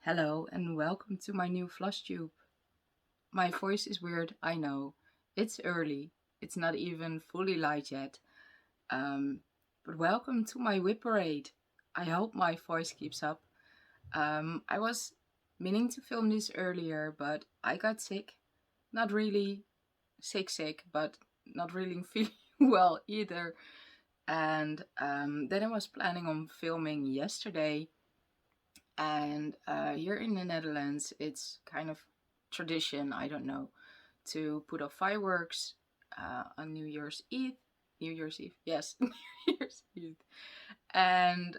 Hello and welcome to my new Flosstube. My voice is weird, I know. It's early, it's not even fully light yet. But welcome to my Wipparade. I hope my voice keeps up. I was meaning to film this earlier, but I got sick. Not really sick, but not really feeling well either. And then I was planning on filming yesterday. And here in the Netherlands, it's kind of tradition, I don't know, to put off fireworks on New Year's Eve. New Year's Eve, yes, New Year's Eve. And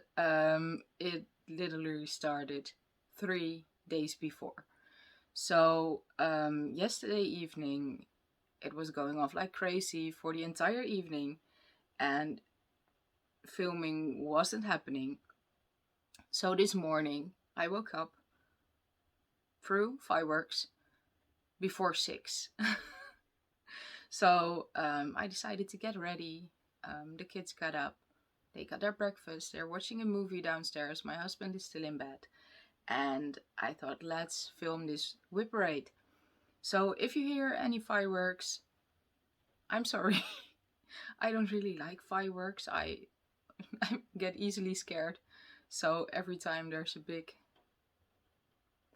it literally started 3 days before. So yesterday evening, it was going off like crazy for the entire evening, and filming wasn't happening. So this morning, I woke up, threw fireworks before 6. So I decided to get ready. The kids got up, they got their breakfast, they're watching a movie downstairs. My husband is still in bed. And I thought, let's film this Wipparade. So if you hear any fireworks, I'm sorry. I don't really like fireworks. I get easily scared. So every time there's a big,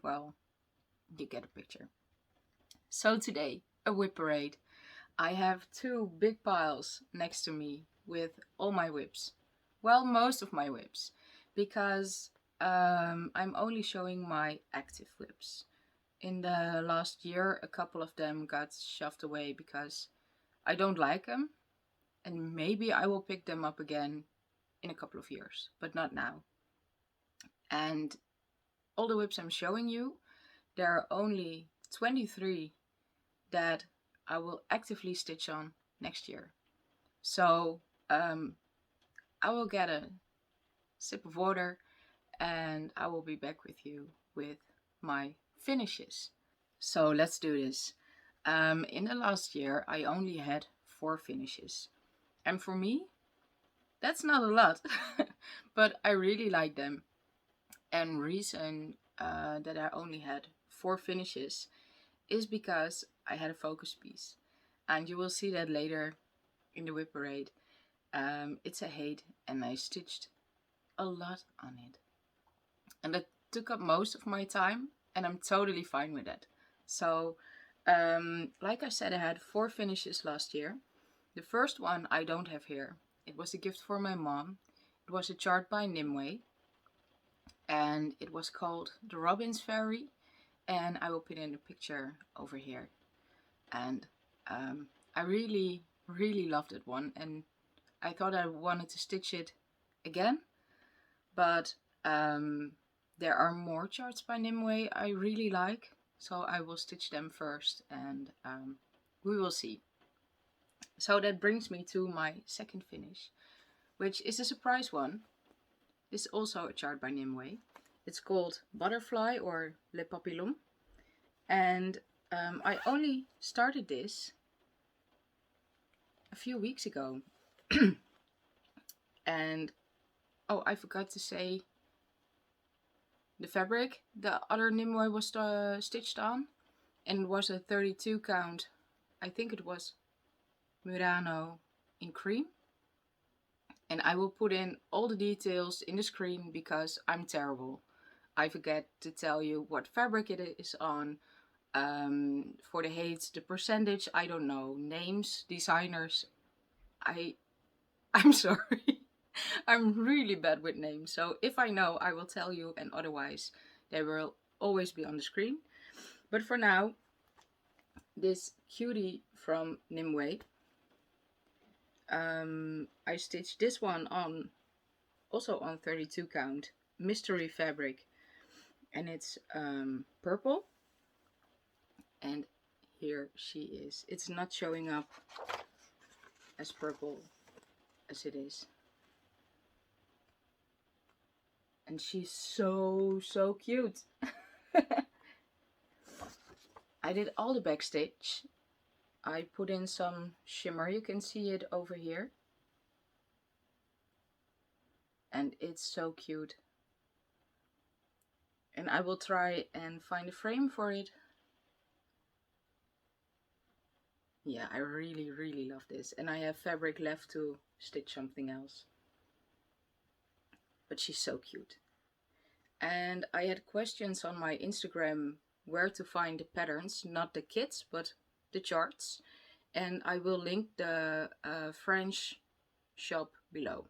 well, you get a picture. So today, a Wipparade. I have 2 big piles next to me with all my whips. Well, most of my whips, because I'm only showing my active whips. In the last year, a couple of them got shoved away because I don't like them, and maybe I will pick them up again in a couple of years, but not now. And all the whips I'm showing you, there are only 23 that I will actively stitch on next year. So I will get a sip of water and I will be back with you with my finishes. So let's do this. In the last year, I only had 4 finishes. And for me, that's not a lot, but I really like them. And reason that I only had 4 finishes is because I had a focus piece. And you will see that later in the Wipparade. It's a HAED and I stitched a lot on it. And that took up most of my time and I'm totally fine with that. So, like I said, I had 4 finishes last year. The first one I don't have here. It was a gift for my mom. It was a chart by Nimuë. And it was called The Robin's Fairy. And I will put in a picture over here. And I really loved that one. And I thought I wanted to stitch it again. But there are more charts by Nimuë I really like. So I will stitch them first and we will see. So that brings me to my second finish, which is a surprise one. This is also a chart by Nimuë. It's called Butterfly or Le Papillon. And I only started this a few weeks ago. And, oh, I forgot to say the fabric the other Nimuë was stitched on. And it was a 32 count. I think it was Murano in cream. And I will put in all the details in the screen because I'm terrible. I forget to tell you what fabric it is on. For the HAEDs, the percentage, I don't know. Names, designers, I'm sorry. I'm really bad with names. So if I know, I will tell you, and otherwise they will always be on the screen. But for now, this cutie from Nimuë. I stitched this one on, also on 32 count, mystery fabric, and it's purple. And here she is. It's not showing up as purple as it is. And she's so cute. I did all the back stitch. I put in some shimmer, you can see it over here. And it's so cute. And And I will try and find a frame for it. Yeah, I really, really love this. And I have fabric left to stitch something else. But she's so cute. And I had questions on my Instagram where to find the patterns, not the kits, but the charts. And I will link the French shop below.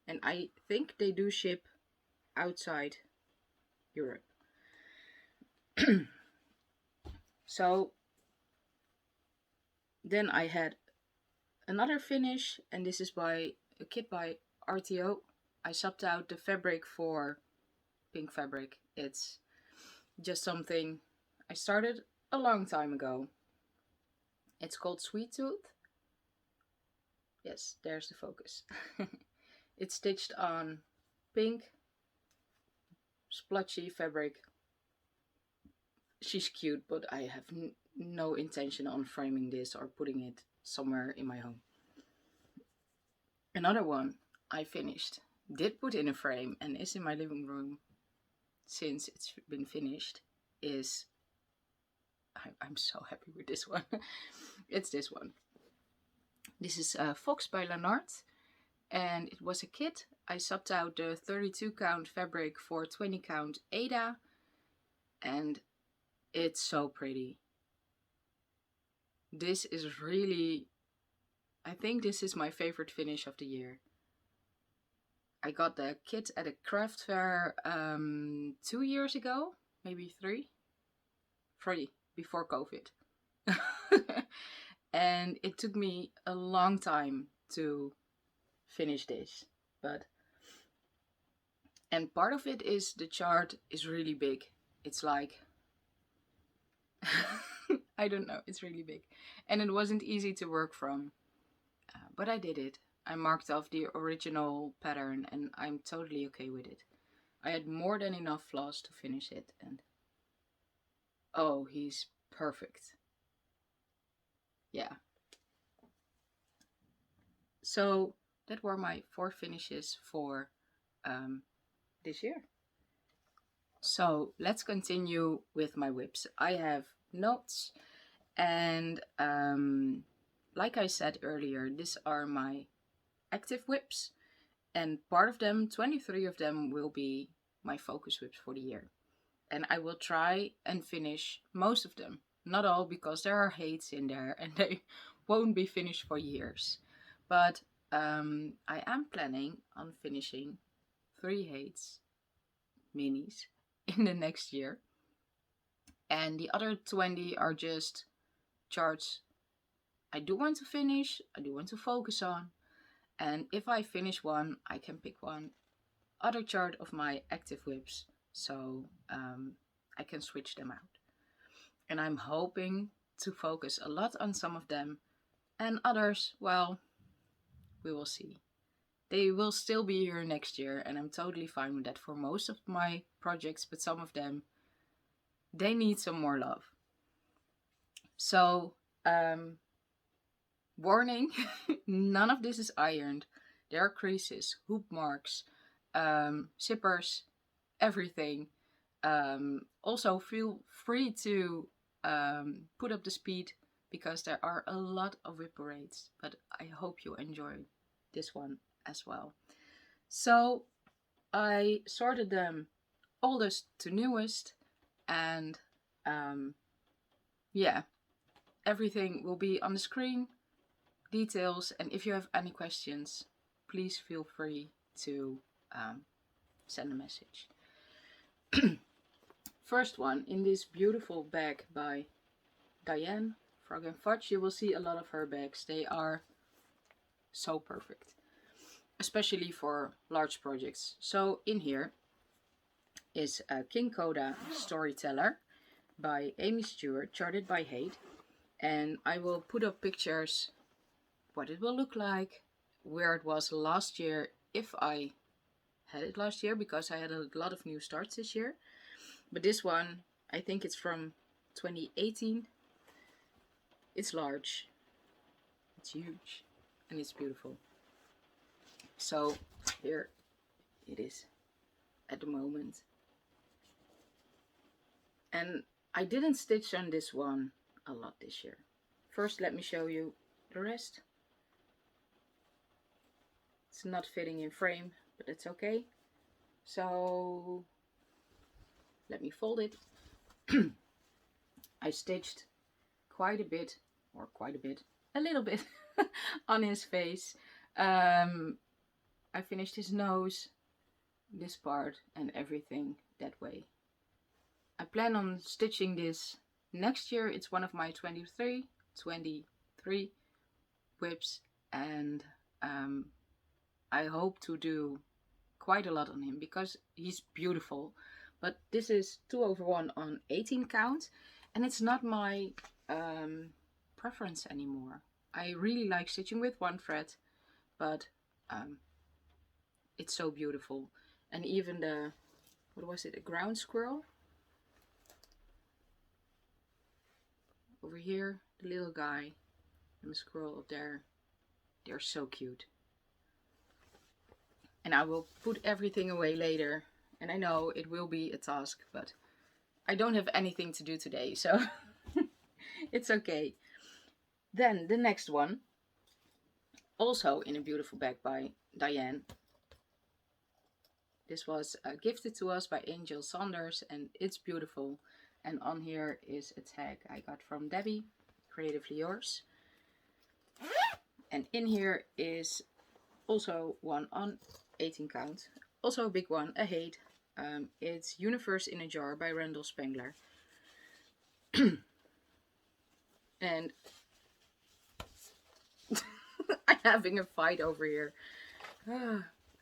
And I think they do ship outside Europe. So then I had another finish, and this is by a kit by RTO. I subbed out the fabric for pink fabric. It's just something I started a long time ago. It's called Sweet Tooth. Yes, there's the focus. It's stitched on pink splotchy fabric. She's cute, but I have no intention on framing this or putting it somewhere in my home. Another one I finished, did put in a frame and is in my living room since it's been finished, is, I'm so happy with this one. It's this one. This is Fox by Leonard, and it was a kit. I subbed out the 32 count fabric for 20 count Aida, and it's so pretty. This is really, I think this is my favorite finish of the year. I got the kit at a craft fair 2 years ago, maybe 3 before COVID. And it took me a long time to finish this, and part of it is the chart is really big. It's like I don't know, it's really big, and it wasn't easy to work from, but I did it. I marked off the original pattern and I'm totally okay with it. I had more than enough floss to finish it, and oh, he's perfect. Yeah. So that were my 4 finishes for this year. So let's continue with my whips. I have notes, and like I said earlier, these are my active whips, and part of them, 23 of them, will be my focus whips for the year. And I will try and finish most of them. Not all, because there are HAEDs in there and they won't be finished for years. But I am planning on finishing 3 HAEDs minis in the next year. And the other 20 are just charts I do want to finish, I do want to focus on. And if I finish one, I can pick one other chart of my active whips, so I can switch them out. And I'm hoping to focus a lot on some of them, and others, well, we will see. They will still be here next year, and I'm totally fine with that for most of my projects, but some of them, they need some more love. So, warning, none of this is ironed. There are creases, hoop marks, zippers, everything. Also feel free to put up the speed, because there are a lot of Wipparades, but I hope you enjoy this one as well. So I sorted them oldest to newest, and yeah, everything will be on the screen, details, and if you have any questions, please feel free to send a message. First one, in this beautiful bag by Diane, Frog and Fudge. You will see a lot of her bags. They are so perfect, especially for large projects. So in here is King Coda Storyteller by Aimee Stewart, charted by HAED. And I will put up pictures, what it will look like, where it was last year, if I had it last year, because I had a lot of new starts this year. But this one, I think it's from 2018. It's large, it's huge, and it's beautiful. So here it is at the moment. And I didn't stitch on this one a lot this year. First, let me show you the rest. It's not fitting in frame, but it's okay. So let me fold it. I stitched quite a bit, or a little bit on his face. I finished his nose, this part, and everything that way. I plan on stitching this next year. It's one of my 23 whips, and I hope to do quite a lot on him because he's beautiful. But this is 2/1 on 18 count, and it's not my preference anymore. I really like stitching with 1 thread, but it's so beautiful. And even the, what was it, a ground squirrel? Over here, the little guy and the squirrel up there, they're so cute. And I will put everything away later. And I know it will be a task, but I don't have anything to do today, so it's okay. Then the next one, also in a beautiful bag by Diane. This was gifted to us by Angel Saunders, and it's beautiful. And on here is a tag I got from Debbie, Creatively Yours. And in here is also one on 18 count, also a big one, a HAED. It's Universe in a Jar by Randal Spangler. And I'm having a fight over here.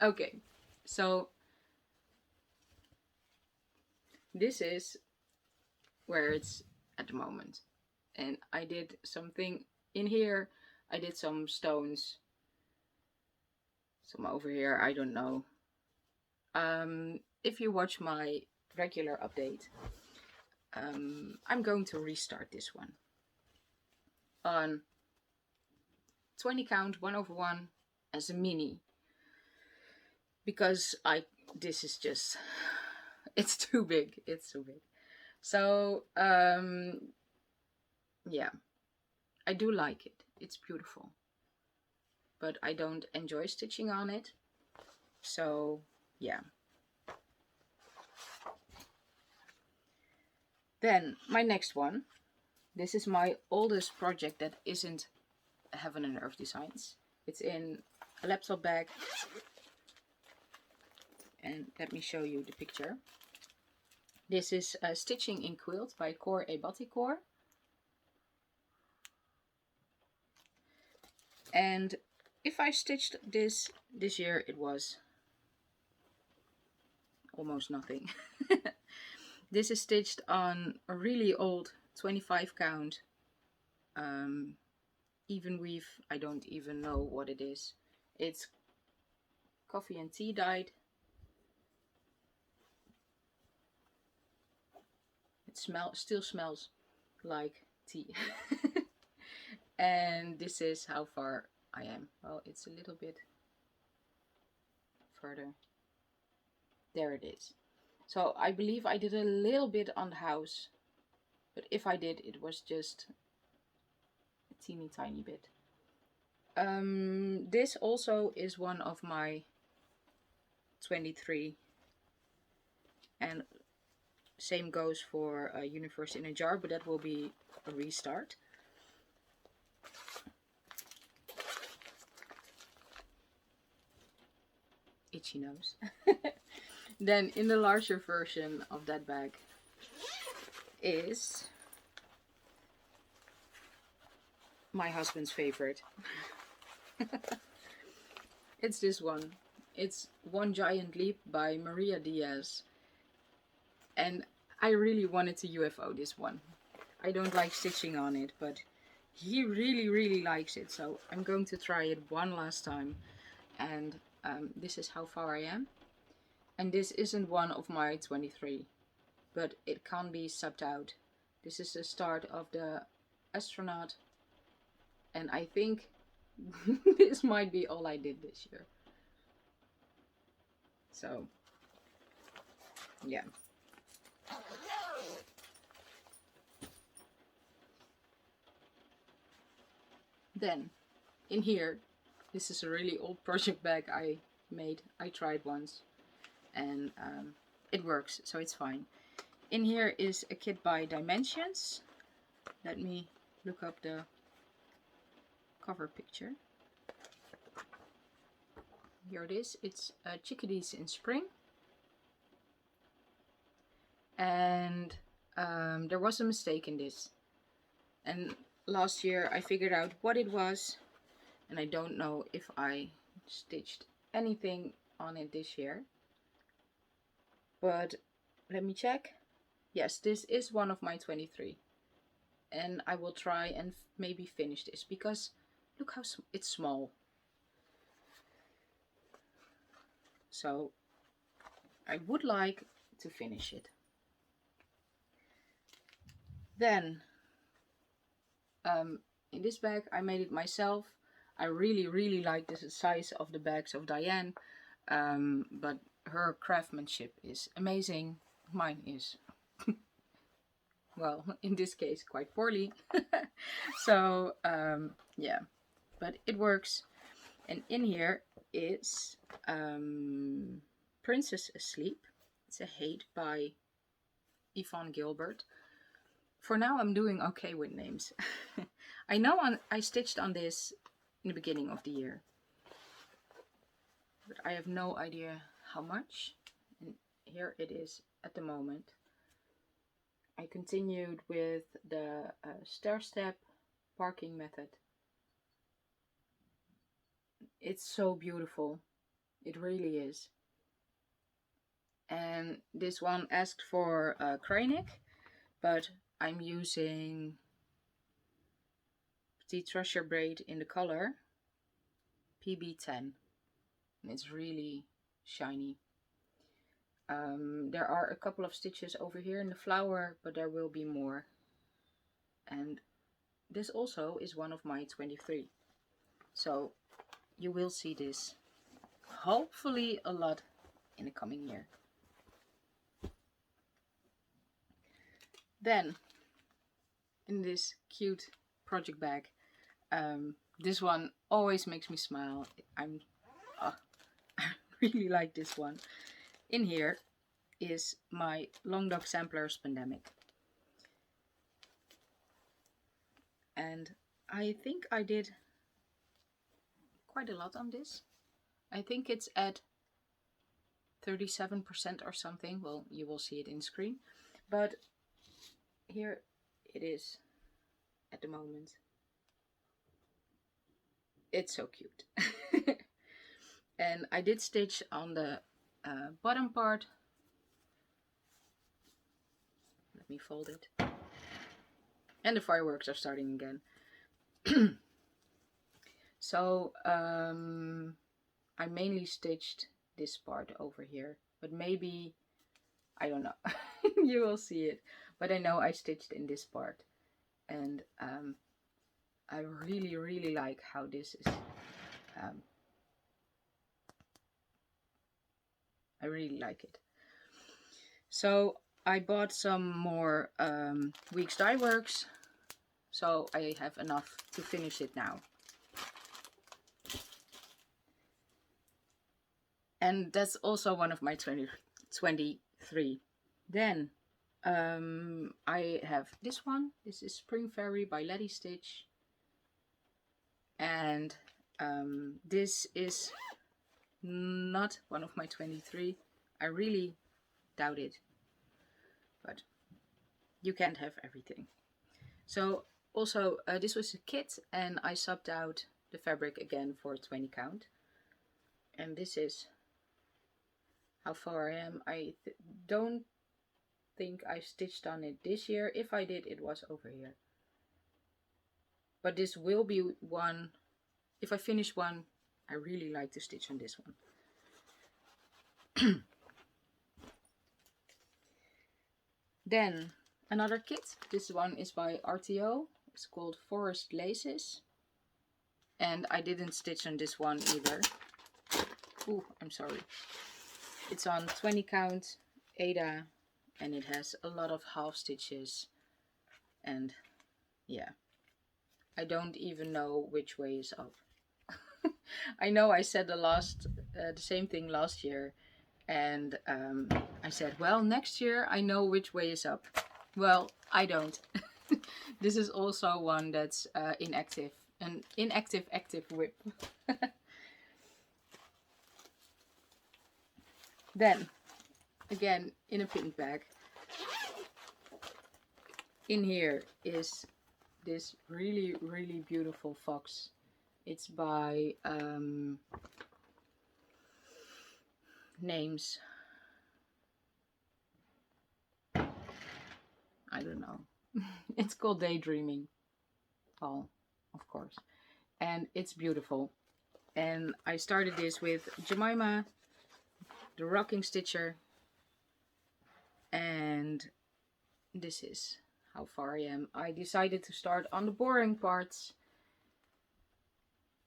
Okay, so this is where it's at the moment. And I did something in here. I did some stones. Some over here, I don't know. If you watch my regular update, I'm going to restart this one on 20 count 1/1 as a mini, because this is just, it's too big. So yeah, I do like it. It's beautiful, but I don't enjoy stitching on it. So yeah. Then my next one, this is my oldest project that isn't Heaven and Earth Designs. It's in a laptop bag, and let me show you the picture. This is Stitching in Quilt by Coure et Baticoure. And if I stitched this year, it was almost nothing. This is stitched on a really old 25 count even weave. I don't even know what it is. It's coffee and tea dyed. It still smells like tea. And this is how far I am. Well, it's a little bit further. There it is. So I believe I did a little bit on the house, but if I did, it was just a teeny tiny bit. This also is one of my 23, and same goes for Universe in a Jar, but that will be a restart. Itchy nose. Then in the larger version of that bag is my husband's favorite. It's this one. It's One Giant Leap by Maria Diaz. And I really wanted to UFO this one. I don't like stitching on it, but he really likes it. So I'm going to try it one last time. And this is how far I am. And this isn't one of my 23, but it can be subbed out. This is the start of the astronaut, and I think this might be all I did this year. So yeah. Then in here, this is a really old project bag I made. I tried once and it works, so it's fine. In here is a kit by Dimensions. Let me look up the cover picture. Here it is. It's Chickadees in spring. And there was a mistake in this. And last year I figured out what it was. And I don't know if I stitched anything on it this year. But let me check. Yes, this is one of my 23. And I will try and maybe finish this, because look how it's small. So I would like to finish it. Then in this bag I made it myself. I really like the size of the bags of Diane, but her craftsmanship is amazing. Mine is well, in this case quite poorly. So yeah, but it works. And in here is Princess Asleep. It's a HAED by Yvonne Gilbert. For now I'm doing okay with names. I know I stitched on this in the beginning of the year, but I have no idea how much. And here it is at the moment. I continued with the stair-step parking method. It's so beautiful. It really is. And this one asked for crane, but I'm using the treasure braid in the color PB10. And it's really shiny. There are a couple of stitches over here in the flower, but there will be more. And this also is one of my 23. So you will see this hopefully a lot in the coming year. Then in this cute project bag, this one always makes me smile. I really like this one. In here is my Long Dog Sampler's Pandemic. And I think I did quite a lot on this. I think it's at 37% or something. Well, you will see it in screen. But here it is at the moment. It's so cute. And I did stitch on the bottom part. Let me fold it. And the fireworks are starting again. So I mainly stitched this part over here, but maybe, I don't know. You will see it, but I know I stitched in this part. And I really like how this is. I really like it. So I bought some more Weeks Dye Works, so I have enough to finish it now. And that's also one of my 23. Then I have this one. This is Spring Fairy by Lettistitch. And this is not one of my 23. I really doubt it. But you can't have everything. So also this was a kit, and I subbed out the fabric again for 20 count. And this is how far I am. I don't think I stitched on it this year. If I did, it was over here. But this will be one, if I finish one, I really like to stitch on this one. Then another kit. This one is by RTO. It's called Forest Laces. And I didn't stitch on this one either. Ooh, I'm sorry. It's on 20 count Aida, and it has a lot of half stitches. And yeah, I don't even know which way is up. I know I said the same thing last year, and I said, well, next year I know which way is up. Well, I don't. This is also one that's inactive, an inactive active whip. Then, again, in a pink bag, in here is this really, really beautiful fox. It's by names. I don't know. It's called Daydreaming. Oh, of course. And it's beautiful. And I started this with Jemima, the rocking stitcher, and this is how far I am. I decided to start on the boring parts,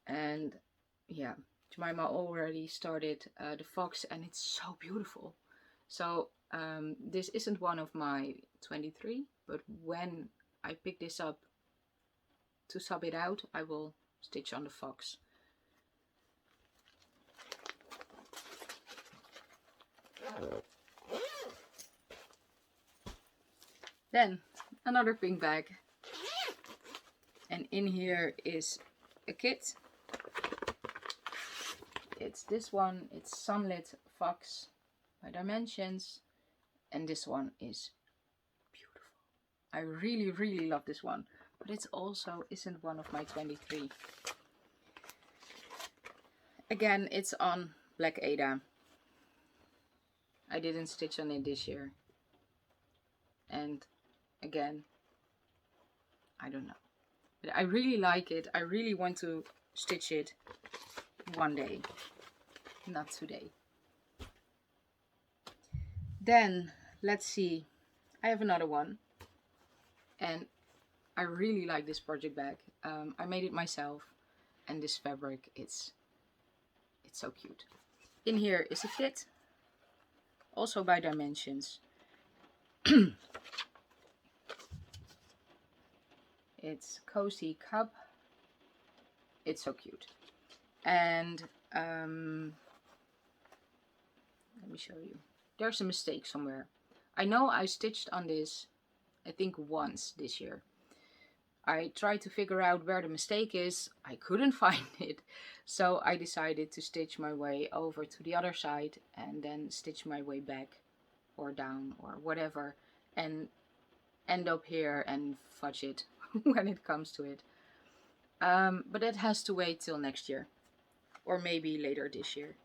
and yeah, Jemima already started the fox, and it's so beautiful. So this isn't one of my 23, but when I pick this up to sub it out, I will stitch on the fox. Then another pink bag, and in here is a kit. It's this one, it's Sunlit Fox by Dimensions, and this one is beautiful. I really, really love this one, but it also isn't one of my 23. Again, it's on black Aida. I didn't stitch on it this year, and again, I don't know, but I really like it. I really want to stitch it one day, not today. Then let's see, I have another one, and I really like this project bag. I made it myself, and this fabric, it's so cute. In here is a kit, also by Dimensions. It's Cozy Cup. It's so cute. And let me show you. There's a mistake somewhere. I know I stitched on this, I think once this year. I tried to figure out where the mistake is. I couldn't find it. So I decided to stitch my way over to the other side and then stitch my way back or down or whatever, and end up here and fudge it when it comes to it. But it has to wait till next year, or maybe later this year.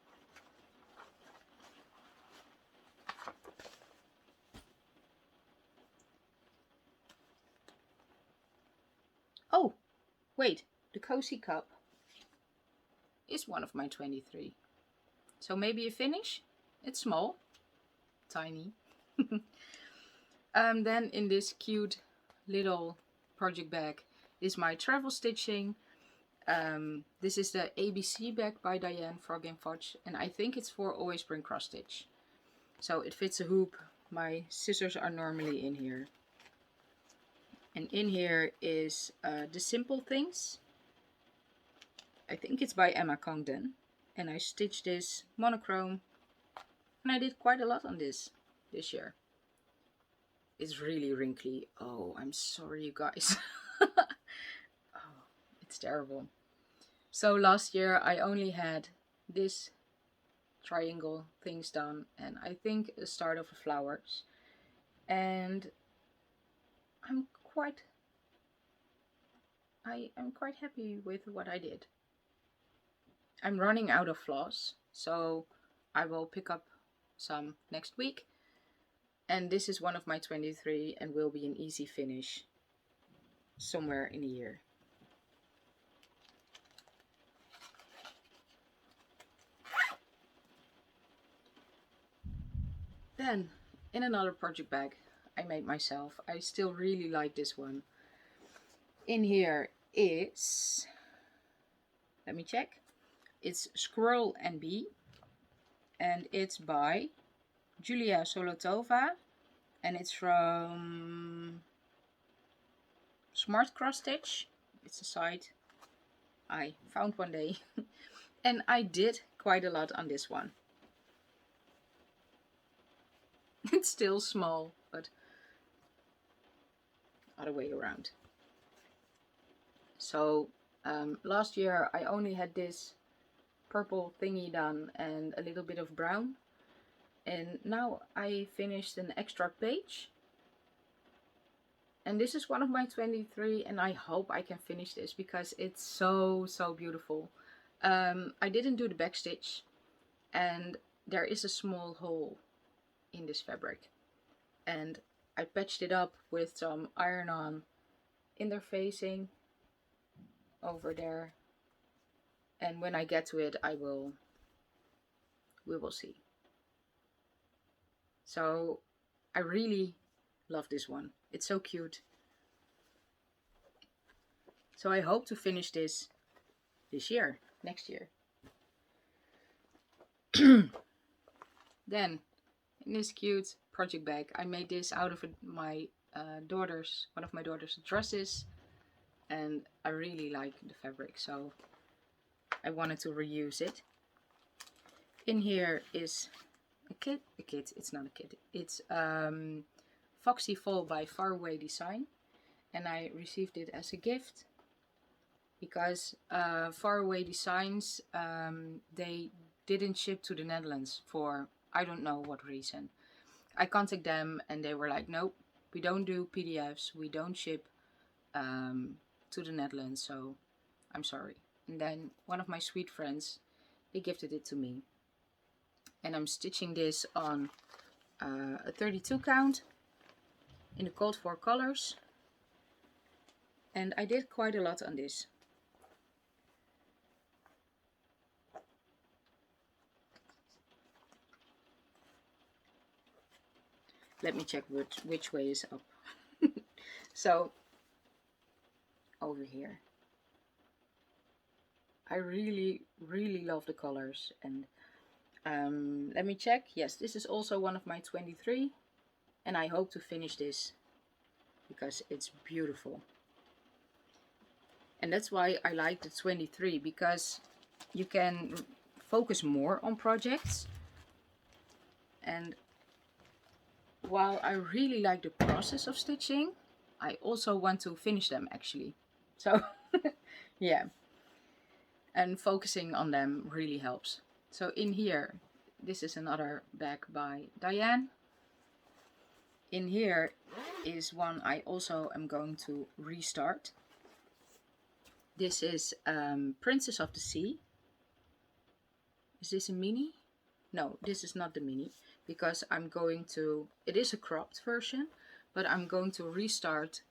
Oh, wait, the Cozy Cup is one of my 23. So maybe a finish? It's small, tiny. Then in this cute little project bag is my travel stitching. This is the ABC bag by Diane, Frog and Fudge, and I think it's for Always Bring Cross Stitch. So it fits a hoop. My scissors are normally in here. And in here is The Simple Things. I think it's by Emma Congdon. And I stitched this monochrome. And I did quite a lot on this year. It's really wrinkly. Oh, I'm sorry, you guys. Oh, it's terrible. So last year I only had this triangle things done, and I think the start of the flowers. And I'm quite happy with what I did. I'm running out of floss, so I will pick up some next week. And this is one of my 23 and will be an easy finish somewhere in a year. Then, in another project bag I made myself. I still really like this one. In here is, let me check, it's Squirrel and Bee, and it's by Julia Solotova, and it's from Smart Cross Stitch. It's a site I found one day. And I did quite a lot on this one. It's still small, but other way around. So last year I only had this purple thingy done and a little bit of brown. And now I finished an extra page. And this is one of my 23, and I hope I can finish this because it's so beautiful. I didn't do the back stitch, and there is a small hole in this fabric. And I patched it up with some iron-on interfacing over there. And when I get to it, we will see. So I really love this one. It's so cute. So I hope to finish this year, next year. Then, in this cute project bag, I made this out of my one of my daughter's dresses, and I really like the fabric, so I wanted to reuse it. In here is a kit. It's not a kit. It's Foxy Fall by Faraway Design, and I received it as a gift because Faraway Designs, they didn't ship to the Netherlands for I don't know what reason. I contacted them and they were like, nope, we don't do PDFs, we don't ship to the Netherlands, so I'm sorry. And then one of my sweet friends, they gifted it to me, and I'm stitching this on a 32 count in the called for colors, and I did quite a lot on this. Let me check which way is up. So over here, I really love the colors, and let me check. Yes, this is also one of my 23. And I hope to finish this because it's beautiful. And that's why I like the 23, because you can focus more on projects. And while I really like the process of stitching, I also want to finish them actually. So yeah. And focusing on them really helps. So in here, this is another bag by Diane. In here is one I also am going to restart. This is Princess of the Sea. Is this a mini? No, this is not the mini, because I'm going to, it is a cropped version, but I'm going to restart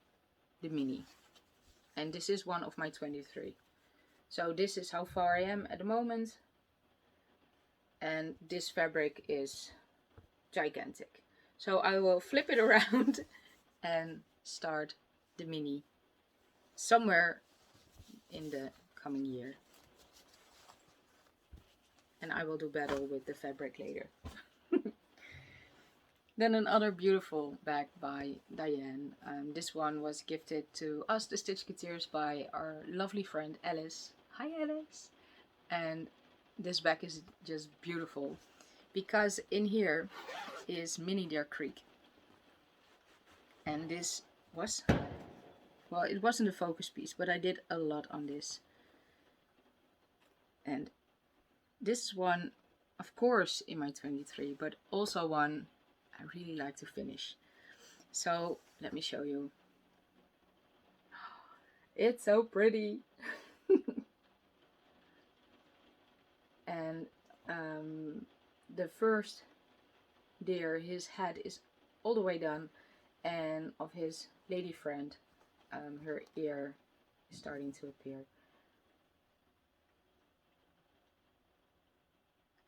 the mini. And this is one of my 23. So this is how far I am at the moment. And this fabric is gigantic. So I will flip it around and start the mini somewhere in the coming year. And I will do battle with the fabric later. Then another beautiful bag by Diane. This one was gifted to us, the Stitchketeers, by our lovely friend Alice. Hi Alice! And this bag is just beautiful, because in here is Minnie Deer Creek. And this was, well, it wasn't a focus piece, but I did a lot on this. And this is one, of course, in my 23, but also one I really like to finish. So let me show you. It's so pretty. And the first deer, his head is all the way done, and of his lady friend, her ear is starting to appear.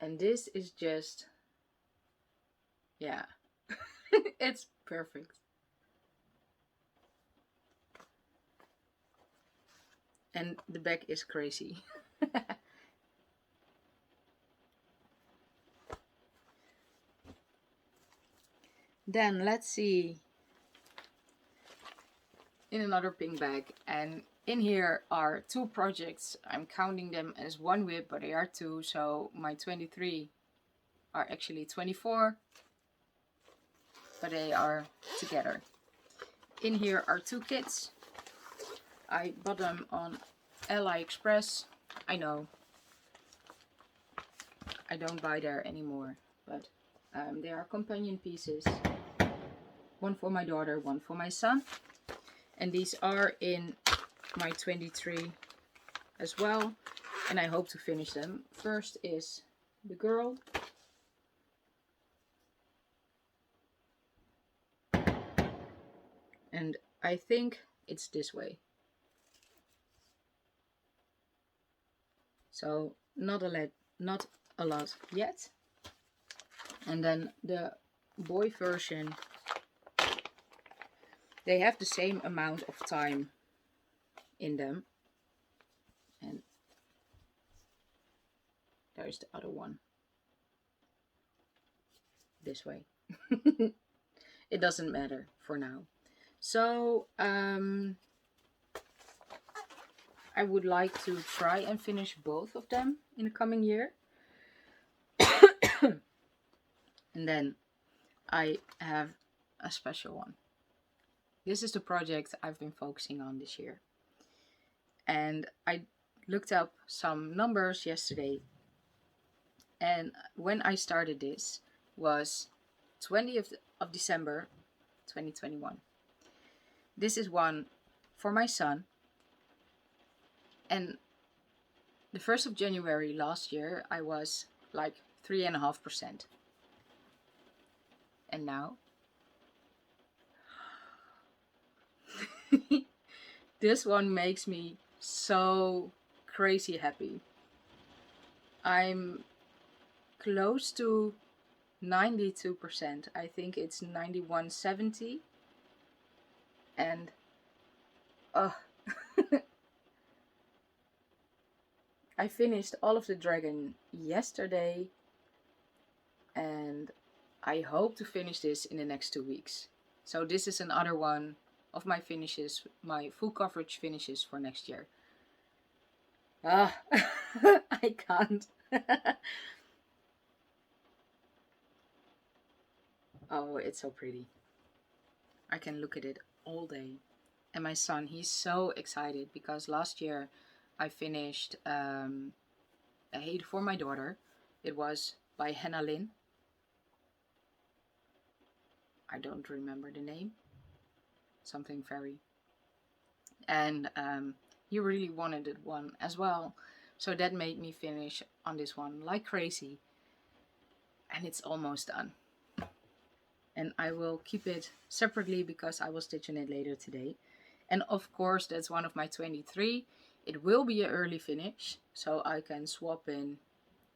And this is just, yeah, it's perfect. And the back is crazy. Then let's see, in another pink bag, and In here are 2 projects. I'm counting them as 1 WIP, but they are 2, so my 23 are actually 24, but they are together. In here are 2 kits. I bought them on AliExpress. I know, I don't buy there anymore, but they are companion pieces. 1 for my daughter, 1 for my son. And these are in my 23 as well. And I hope to finish them. First is the girl. And I think it's this way. So not a lot yet. And then the boy version, they have the same amount of time in them. And there's the other one. This way. It doesn't matter for now. So I would like to try and finish both of them in the coming year. And then I have a special one. This is the project I've been focusing on this year. And I looked up some numbers yesterday. And when I started this was 20th of December 2021. This is one for my son. And the 1st of January last year I was like 3.5%. And now this one makes me so crazy happy. I'm close to 92%. I think it's 91.70. And I finished all of the dragon yesterday, and I hope to finish this in the next 2 weeks. So this is another one of my finishes, my full coverage finishes for next year. I can't. Oh, it's so pretty. I can look at it all day. And my son, he's so excited because last year I finished a HAED for my daughter. It was by Hannah Lynn. I don't remember the name. Something fairy. And he really wanted it one as well. So that made me finish on this one like crazy. And it's almost done. And I will keep it separately because I will stitch on it later today. And of course that's one of my 23. It will be an early finish, so I can swap in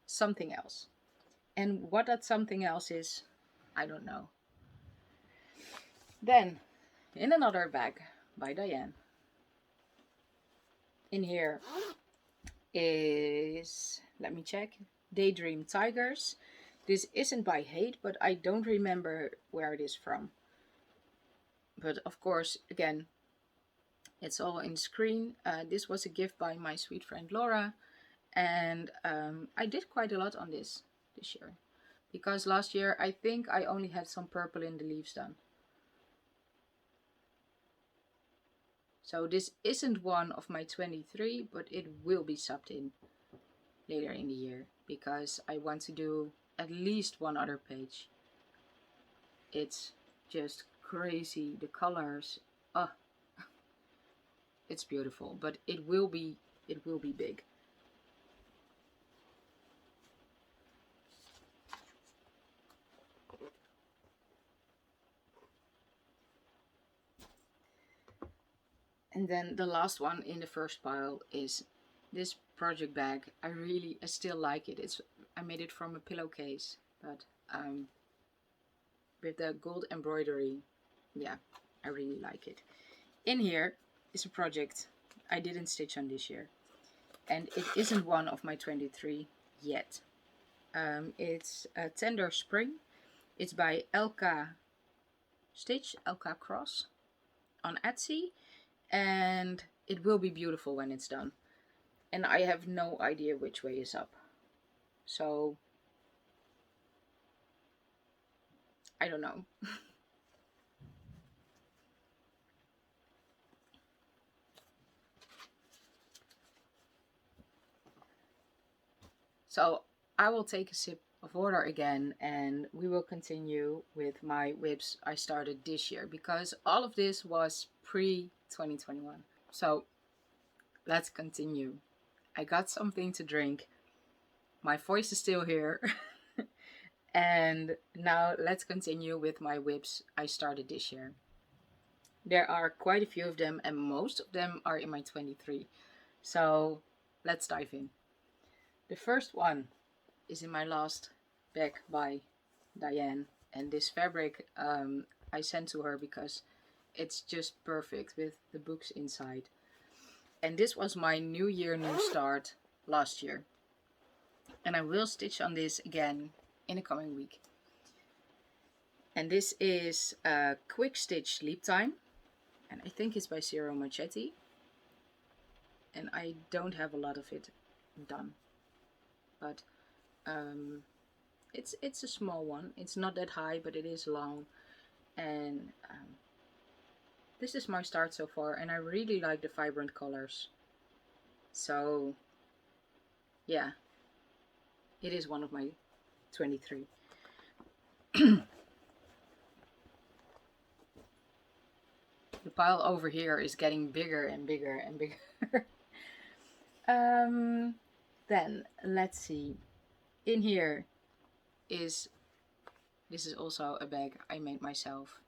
something else. And what that something else is, I don't know. Then, in another bag by Diane. In here is, let me check, Daydream Tigers. This isn't by HAED, but I don't remember where it is from. But of course, again, it's all in screen. This was a gift by my sweet friend Laura. And I did quite a lot on this year. Because last year, I think I only had some purple in the leaves done. So this isn't one of my 23, but it will be subbed in later in the year. Because I want to do at least one other page. It's just crazy. The colors, it's beautiful, but it will be big. And then the last one in the first pile is this project bag. I still like it. I made it from a pillowcase, but with the gold embroidery, yeah, I really like it. In here is a project I didn't stitch on this year, and it isn't one of my 23 yet. It's a Tender Spring. It's by LK Stitch, LK Cross on Etsy, and it will be beautiful when it's done. And I have no idea which way is up. So, I don't know. So, I will take a sip of water again and we will continue with my WIPs I started this year, because all of this was pre-2021. So, let's continue. I got something to drink. My voice is still here. And now let's continue with my WIPs I started this year. There are quite a few of them and most of them are in my 23. So let's dive in. The first one is in my last bag by Diane, and this fabric I sent to her because it's just perfect with the books inside. And this was my New Year, New Start last year. And I will stitch on this again in the coming week. And this is a quick stitch sleep time. And I think it's by Zero Machete. And I don't have a lot of it done. But it's a small one. It's not that high, but it is long. And this is my start so far. And I really like the vibrant colors. So, yeah. It is one of my 23. The pile over here is getting bigger and bigger and bigger. Then let's see. In here is, this is also a bag I made myself.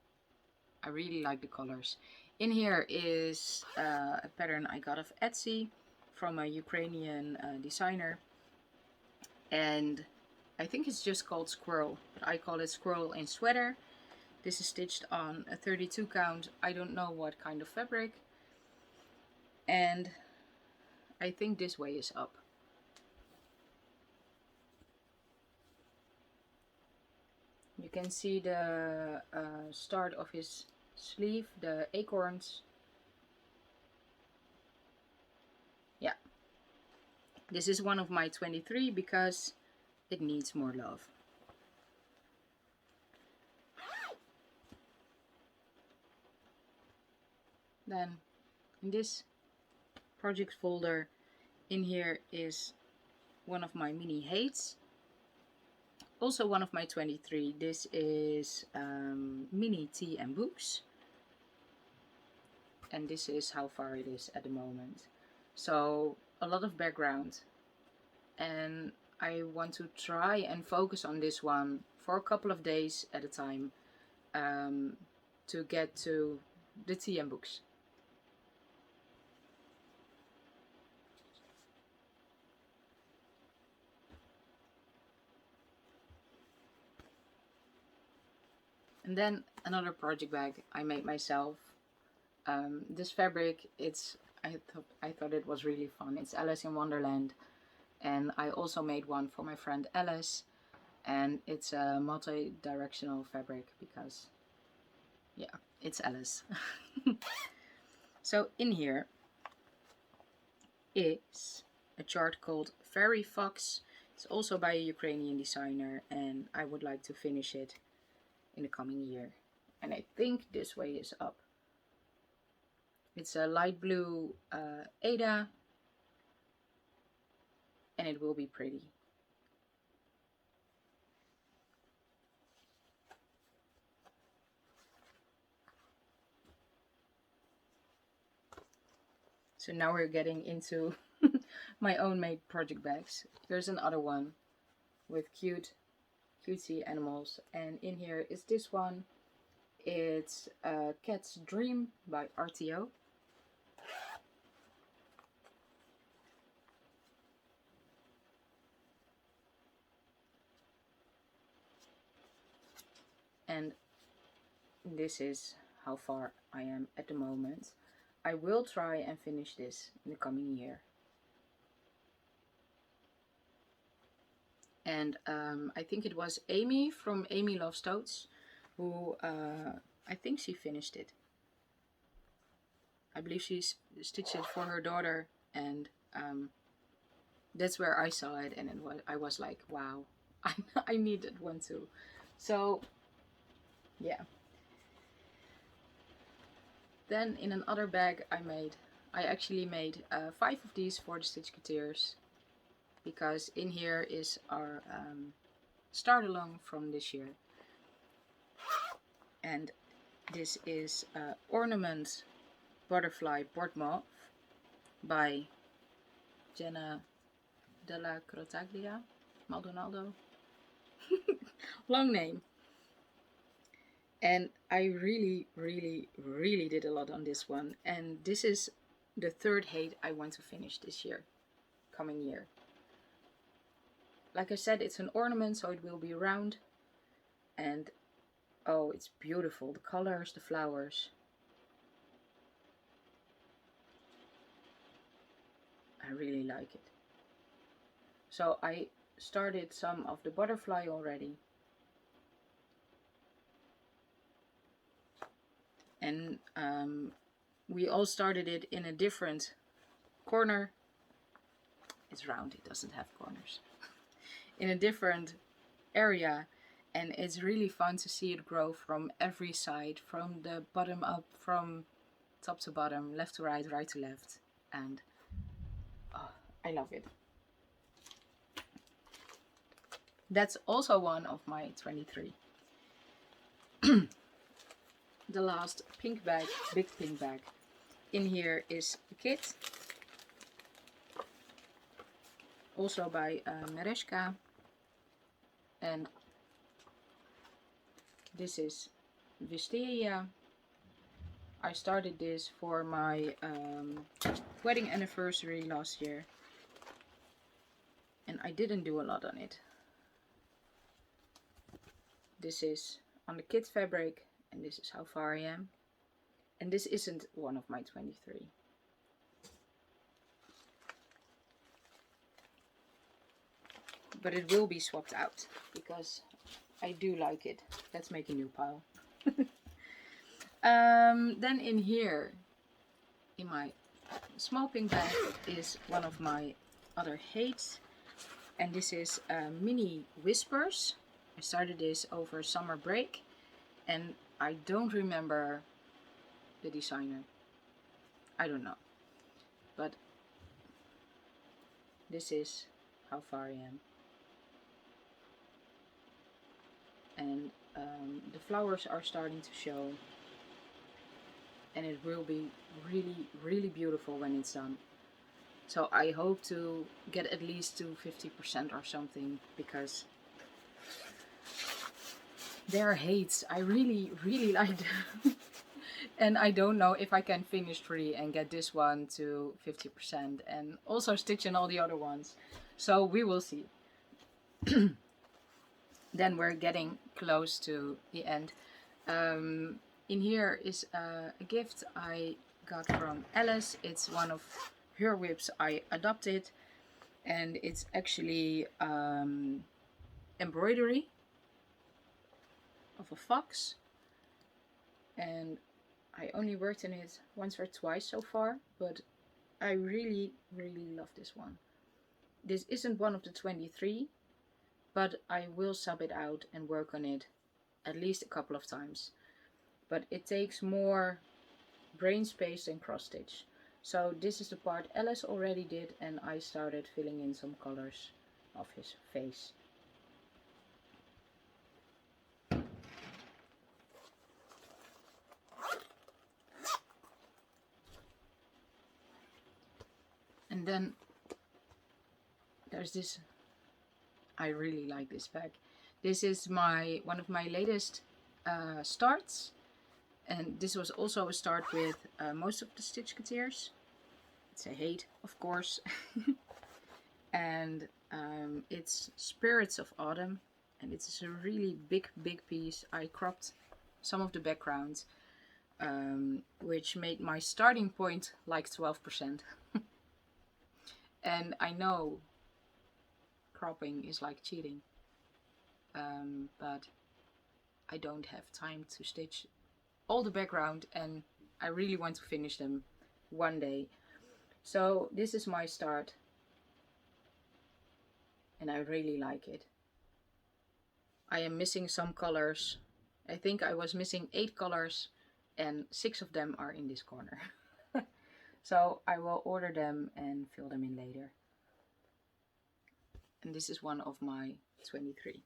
I really like the colors. In here is a pattern I got off Etsy from a Ukrainian designer. And I think it's just called Squirrel, but I call it Squirrel in Sweater. This is stitched on a 32 count. I don't know what kind of fabric. And I think this way is up. You can see the start of his sleeve, the acorns. Yeah. This is one of my 23 because it needs more love. Then in this project folder, in here is one of my mini HAEDs. Also one of my 23. This is mini tea and books. And this is how far it is at the moment. So a lot of background. And I want to try and focus on this one for a couple of days at a time to get to the tea and books. And then another project bag I made myself. This fabric, I thought it was really fun. It's Alice in Wonderland. And I also made one for my friend Alice. And it's a multi-directional fabric because, yeah, it's Alice. So in here is a chart called Fairy Fox. It's also by a Ukrainian designer and I would like to finish it in the coming year. And I think this way is up. It's a light blue Aida and it will be pretty. So now we're getting into my own made project bags. Here's another one with cutesy animals, and in here is this one. It's Cat's Dream by RTO. And this is how far I am at the moment. I will try and finish this in the coming year. And I think it was Aimee from Aimee Loves Totes who I think she finished it. I believe she stitched it for her daughter, and that's where I saw it, and I was like, wow, I needed one too. So yeah. Then in another bag I actually made 5 of these for the Stitchketeers, because in here is our start along from this year. And this is Ornament Butterfly Board Moth by Jenna Della Crotaglia Maldonado. Long name. And I really did a lot on this one. And this is the third HAED I want to finish this year, coming year. Like I said, it's an ornament, so it will be round. And oh, it's beautiful. The colors, the flowers. I really like it. So I started some of the butterfly already. And we all started it in a different corner. It's round, it doesn't have corners. In a different area, and it's really fun to see it grow from every side, from the bottom up, from top to bottom, left to right, right to left, and oh, I love it. That's also one of my 23. The last pink bag, big pink bag. In here is the kit, also by Mereshka, and this is Wisteria. I started this for my wedding anniversary last year, and I didn't do a lot on it. This is on the kit fabric, and this is how far I am. And this isn't one of my 23. But it will be swapped out, because I do like it. Let's make a new pile. Then in here, in my small pink bag, is one of my other HAEDs. And this is Mini Whispers. I started this over summer break. And I don't remember the designer. I don't know. But this is how far I am. And the flowers are starting to show. And it will be really beautiful when it's done. So I hope to get at least to 50% or something, because they are HAEDs. I really like them. And I don't know if I can finish 3 and get this one to 50% and also stitch in all the other ones. So we will see. Then we're getting close to the end. In here is a gift I got from Alice. It's one of her whips I adopted, and it's actually embroidery of a fox, and I only worked in it once or twice so far, but I really love this one. This isn't one of the 23, but I will sub it out and work on it at least a couple of times. But it takes more brain space than cross stitch. So this is the part Alice already did, and I started filling in some colors of his face. And then there's this, I really like this bag. This is one of my latest starts, and this was also a start with most of the Stitchketeers. It's a HAED, of course. And it's Spirits of Autumn, and it's a really big piece. I cropped some of the background, which made my starting point like 12%. And I know cropping is like cheating, but I don't have time to stitch all the background, and I really want to finish them. one day. So this is my start, and I really like it. I am missing some colors. I think I was missing 8 colors and 6 of them are in this corner. So I will order them and fill them in later. And this is one of my 23.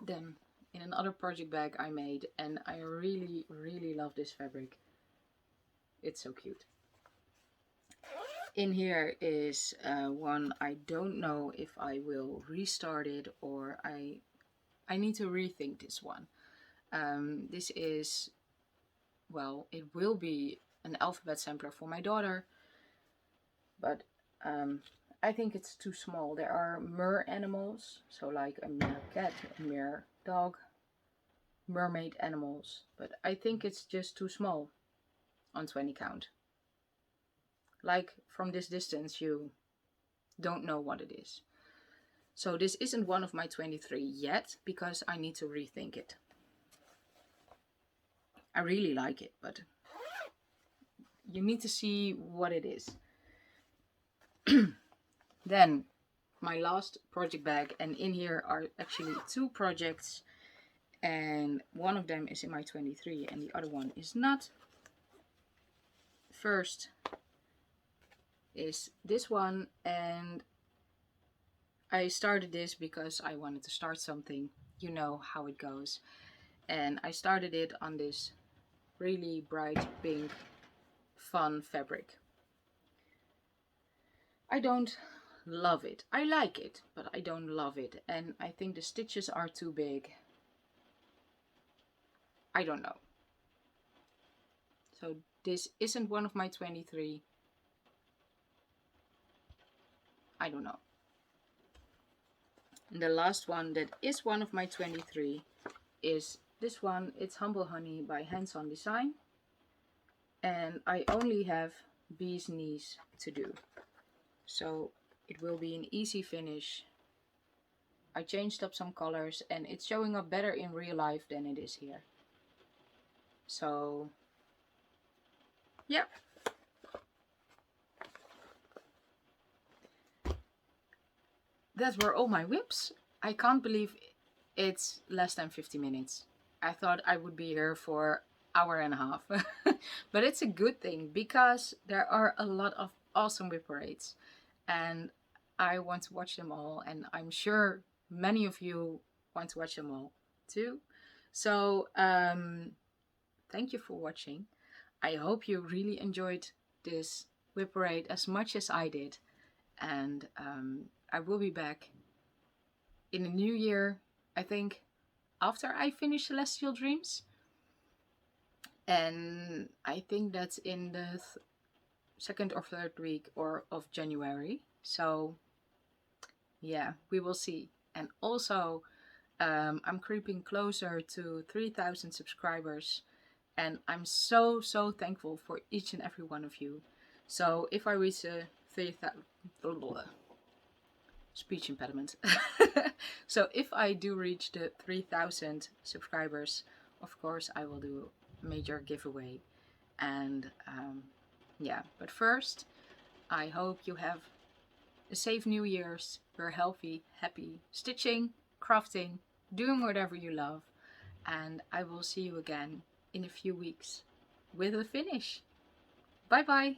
Then in another project bag I made, and I really, really love this fabric. It's so cute. In here is one, I don't know if I will restart it or I need to rethink this one. This is, well, it will be an alphabet sampler for my daughter, but I think it's too small. There are mer animals, so like a mer cat, a mer dog, mermaid animals, but I think it's just too small on 20 count. Like from this distance you don't know what it is. So this isn't one of my 23 yet because I need to rethink it. I really like it, but you need to see what it is. Then my last project bag, and in here are actually 2 projects, and one of them is in my 23 and the other one is not. First is this one, and I started this because I wanted to start something. You know how it goes. And I started it on this really bright pink fun fabric. I don't love it. I like it, but I don't love it. And I think the stitches are too big. I don't know. So this isn't one of my 23. I don't know. And the last one that is one of my 23 is this one. It's Humble Honey by Hands On Design. And I only have bee's knees to do. So it will be an easy finish. I changed up some colors and it's showing up better in real life than it is here. So yeah. That were all my whips. I can't believe it's less than 50 minutes. I thought I would be here for an hour and a half. But it's a good thing because there are a lot of awesome whip parades. And I want to watch them all. And I'm sure many of you want to watch them all too. So thank you for watching. I hope you really enjoyed this whip parade as much as I did. And I will be back in the new year, I think, after I finish Celestial Dreams. And I think that's in the second or third week of January. So yeah, we will see. And also I'm creeping closer to 3,000 subscribers. And I'm so thankful for each and every one of you. So if I reach 3,000... speech impediment. So if I do reach the 3,000 subscribers, of course I will do a major giveaway. And yeah, but first I hope you have a safe New Year's. You're healthy, happy, stitching, crafting, doing whatever you love. And I will see you again in a few weeks with a finish. Bye bye.